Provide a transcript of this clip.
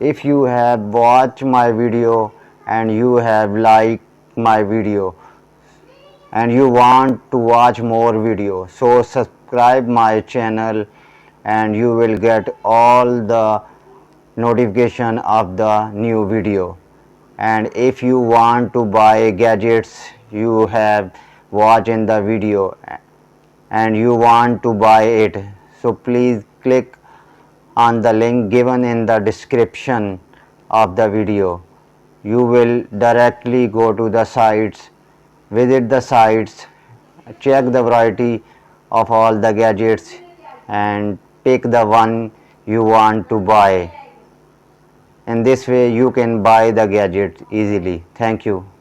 If you have watched my video and you have liked my video and you want to watch more videos, so subscribe my channel and you will get all the notification of the new video. And if you want to buy gadgets you have watched in the video and you want to buy it, so please click on the link given in the description of the video. You will directly go to the sites, visit the sites, check the variety of all the gadgets and pick the one you want to buy. In this way you can buy the gadget easily. Thank you.